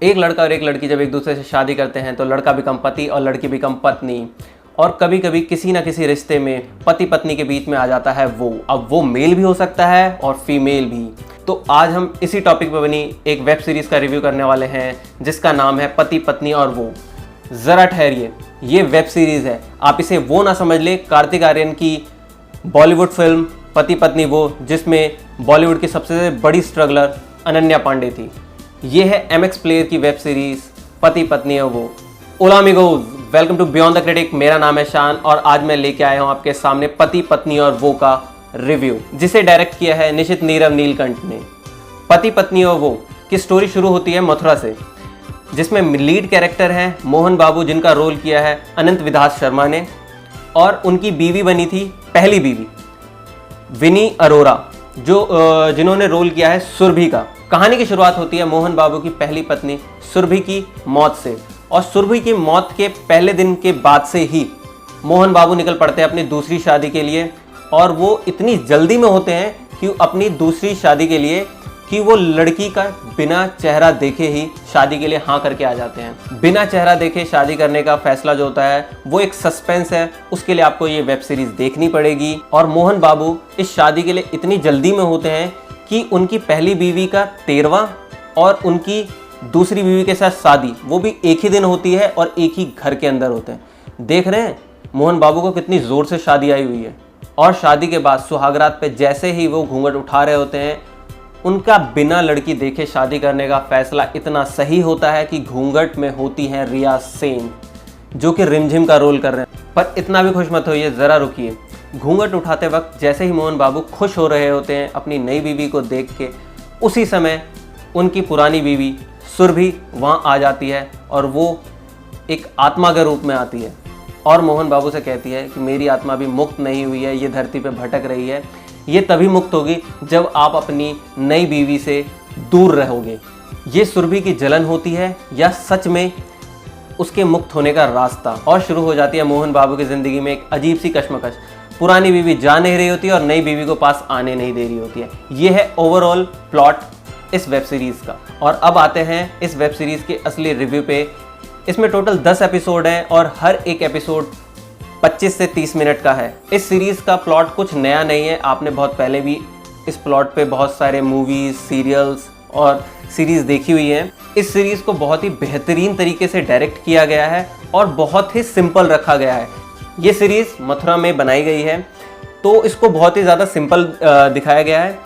एक लड़का और एक लड़की जब एक दूसरे से शादी करते हैं तो लड़का बिकम पति और लड़की बिकम पत्नी, और कभी कभी किसी ना किसी रिश्ते में पति पत्नी के बीच में आ जाता है वो। अब वो मेल भी हो सकता है और फीमेल भी। तो आज हम इसी टॉपिक पर बनी एक वेब सीरीज़ का रिव्यू करने वाले हैं जिसका नाम है पति पत्नी और वो। ज़रा ठहरिए, ये वेब सीरीज़ है, आप इसे वो ना समझ ले कार्तिक आर्यन की बॉलीवुड फिल्म पति पत्नी वो, जिसमें बॉलीवुड की सबसे बड़ी स्ट्रगलर अनन्या पांडे थी। ये है MX प्लेयर की वेब सीरीज़ पति पत्नी और वो। ओला अमिगोज़, welcome to beyond the critic. मेरा नाम है शान और आज मैं लेके आया हूँ आपके सामने पति पत्नी और वो का रिव्यू, जिसे डायरेक्ट किया है निशित नीरव नीलकंठ ने। पति पत्नी और वो की स्टोरी शुरू होती है मथुरा से, जिसमें लीड कैरेक्टर है मोहन बाबू, जिनका रोल किया है अनंत विधास शर्मा ने, और उनकी बीवी बनी थी पहली बीवी विनी अरोरा, जिन्होंने रोल किया है सुरभि का। कहानी की शुरुआत होती है मोहन बाबू की पहली पत्नी सुरभि की मौत से, और सुरभि की मौत के पहले दिन के बाद से ही मोहन बाबू निकल पड़ते हैं अपनी दूसरी शादी के लिए। और वो इतनी जल्दी में होते हैं कि अपनी दूसरी शादी के लिए कि वो लड़की का बिना चेहरा देखे ही शादी के लिए हाँ करके आ जाते हैं। बिना चेहरा देखे शादी करने का फैसला जो होता है वो एक सस्पेंस है, उसके लिए आपको ये वेब सीरीज देखनी पड़ेगी। और मोहन बाबू इस शादी के लिए इतनी जल्दी में होते हैं कि उनकी पहली बीवी का 13वां और उनकी दूसरी बीवी के साथ शादी वो भी एक ही दिन होती है और एक ही घर के अंदर होते हैं। देख रहे हैं मोहन बाबू को कितनी ज़ोर से शादी आई हुई है। और शादी के बाद सुहागरात पे जैसे ही वो घूंघट उठा रहे होते हैं, उनका बिना लड़की देखे शादी करने का फैसला इतना सही होता है कि घूंघट में होती हैं रिया सेन, जो कि रिमझिम का रोल कर रहे हैं। पर इतना भी खुश मत होइए, ज़रा रुकिए। घूंघट उठाते वक्त जैसे ही मोहन बाबू खुश हो रहे होते हैं अपनी नई बीवी को देख के, उसी समय उनकी पुरानी बीवी सुरभि वहाँ आ जाती है और वो एक आत्मा के रूप में आती है और मोहन बाबू से कहती है कि मेरी आत्मा भी मुक्त नहीं हुई है, ये धरती पे भटक रही है, ये तभी मुक्त होगी जब आप अपनी नई बीवी से दूर रहोगे। ये सुरभि की जलन होती है या सच में उसके मुक्त होने का रास्ता? और शुरू हो जाती है मोहन बाबू की ज़िंदगी में एक अजीब सी कश्मकश। पुरानी बीवी जा नहीं रही होती है और नई बीवी को पास आने नहीं दे रही होती है। ये है ओवरऑल प्लॉट इस वेब सीरीज़ का। और अब आते हैं इस वेब सीरीज़ के असली रिव्यू पे। इसमें टोटल 10 एपिसोड हैं और हर एक एपिसोड 25 से 30 मिनट का है। इस सीरीज़ का प्लॉट कुछ नया नहीं है, आपने बहुत पहले भी इस प्लॉट पे बहुत सारे मूवीज़, सीरियल्स और सीरीज़ देखी हुई हैं। इस सीरीज़ को बहुत ही बेहतरीन तरीके से डायरेक्ट किया गया है और बहुत ही सिंपल रखा गया है। ये सीरीज़ मथुरा में बनाई गई है तो इसको बहुत ही ज़्यादा सिंपल दिखाया गया है।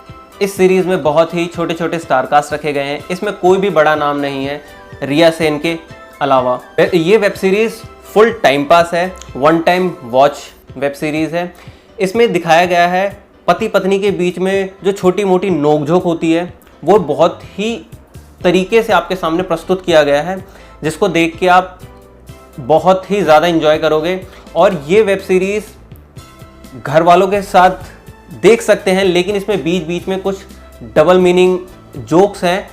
इस सीरीज़ में बहुत ही छोटे छोटे स्टारकास्ट रखे गए हैं। इसमें कोई भी बड़ा नाम नहीं है रिया सेन के अलावा। ये web series full time pass है, one time watch web series है। इसमें दिखाया गया है पति पत्नी के बीच में जो छोटी मोटी नोकझोंक होती है वो बहुत ही तरीके से आपके सामने प्रस्तुत किया गया है, जिसको देख के आप बहुत ही ज़्यादा एंजॉय करोगे। और ये वेब सीरीज़ घर वालों के साथ देख सकते हैं, लेकिन इसमें बीच बीच में कुछ डबल मीनिंग जोक्स हैं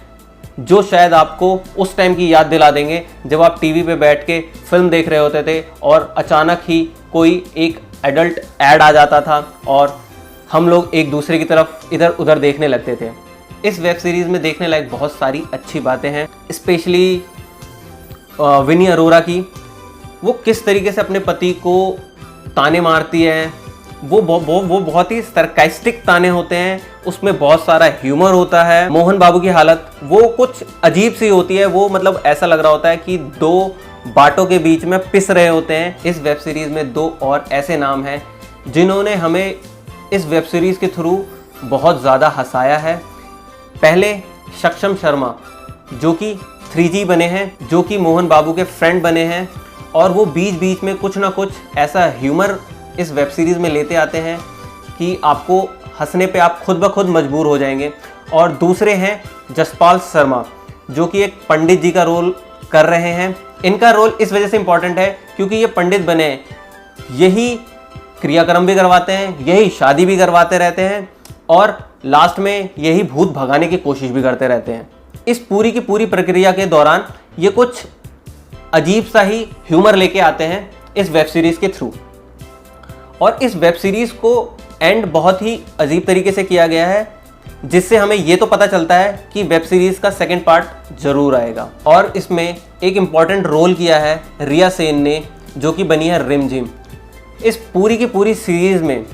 जो शायद आपको उस टाइम की याद दिला देंगे जब आप टीवी पे बैठ के फिल्म देख रहे होते थे और अचानक ही कोई एक एडल्ट ऐड आ जाता था और हम लोग एक दूसरे की तरफ इधर उधर देखने लगते थे। इस वेब सीरीज़ में देखने लायक बहुत सारी अच्छी बातें हैं, स्पेशली विनी अरोरा की। वो किस तरीके से अपने पति को ताने मारती है, वो बहुत ही सरकास्टिक ताने होते हैं, उसमें बहुत सारा ह्यूमर होता है। मोहन बाबू की हालत वो कुछ अजीब सी होती है, वो मतलब ऐसा लग रहा होता है कि दो बाटों के बीच में पिस रहे होते हैं। इस वेब सीरीज़ में दो और ऐसे नाम हैं जिन्होंने हमें इस वेब सीरीज़ के थ्रू बहुत ज़्यादा हंसाया है। पहले सक्षम शर्मा, जो कि 3G बने हैं, जो कि मोहन बाबू के फ्रेंड बने हैं, और वो बीच बीच में कुछ ना कुछ ऐसा ह्यूमर इस वेब सीरीज़ में लेते आते हैं कि आपको हंसने पे आप खुद ब खुद मजबूर हो जाएंगे। और दूसरे हैं जसपाल शर्मा, जो कि एक पंडित जी का रोल कर रहे हैं। इनका रोल इस वजह से इम्पॉर्टेंट है क्योंकि ये पंडित बने हैं, यही क्रियाक्रम भी करवाते हैं, यही शादी भी करवाते रहते हैं और लास्ट में यही भूत भगाने की कोशिश भी करते रहते हैं। इस पूरी की पूरी प्रक्रिया के दौरान ये कुछ अजीब सा ही ह्यूमर लेके आते हैं इस वेब सीरीज़ के थ्रू। और इस वेब सीरीज़ को एंड बहुत ही अजीब तरीके से किया गया है जिससे हमें ये तो पता चलता है कि वेब सीरीज का सेकंड पार्ट जरूर आएगा। और इसमें एक इम्पॉर्टेंट रोल किया है रिया सेन ने, जो कि बनी है रिमझिम। इस पूरी की पूरी सीरीज में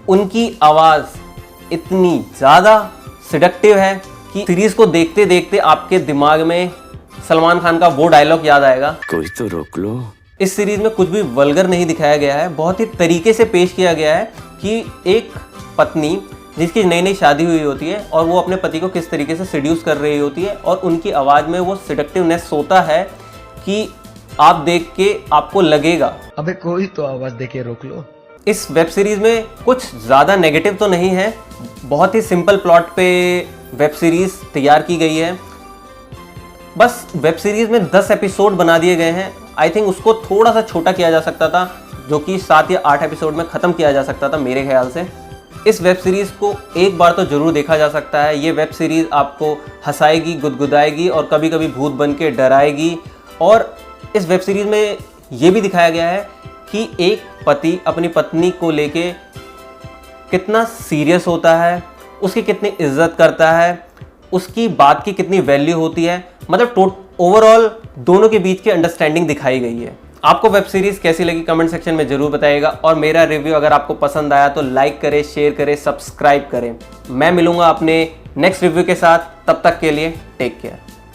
उनकी आवाज़ इतनी ज़्यादा सिडक्टिव है कि सीरीज को देखते देखते आपके दिमाग में सलमान खान का वो डायलॉग याद आएगा, कोई तो रोक लो। इस सीरीज में कुछ भी वल्गर नहीं दिखाया गया है, बहुत ही तरीके से पेश किया गया है कि एक पत्नी जिसकी नई नई शादी हुई होती है और वो अपने पति को किस तरीके से सिड्यूस कर रही होती है, और उनकी आवाज़ में वो सिडक्टिवनेस होता है कि आप देख के आपको लगेगा अबे कोई तो आवाज़ देके रोक लो। इस वेब सीरीज में कुछ ज़्यादा नेगेटिव तो नहीं है, बहुत ही सिंपल प्लॉट पे वेब सीरीज तैयार की गई है। बस वेब सीरीज में 10 एपिसोड बना दिए गए हैं। आई थिंक उसको थोड़ा सा छोटा किया जा सकता था, जो कि 7 या 8 एपिसोड में ख़त्म किया जा सकता था मेरे ख्याल से। इस वेब सीरीज़ को एक बार तो ज़रूर देखा जा सकता है। ये वेब सीरीज़ आपको हंसाएगी, गुदगुदाएगी और कभी कभी भूत बन के डराएगी। और इस वेब सीरीज़ में ये भी दिखाया गया है कि एक पति अपनी पत्नी को लेके कितना सीरियस होता है, उसकी कितनी इज्जत करता है, उसकी बात की कितनी वैल्यू होती है। मतलब ओवरऑल दोनों के बीच की अंडरस्टैंडिंग दिखाई गई है। आपको वेब सीरीज़ कैसी लगी कमेंट सेक्शन में ज़रूर बताइएगा, और मेरा रिव्यू अगर आपको पसंद आया तो लाइक करें, शेयर करें, सब्सक्राइब करें। मैं मिलूंगा अपने नेक्स्ट रिव्यू के साथ, तब तक के लिए टेक केयर।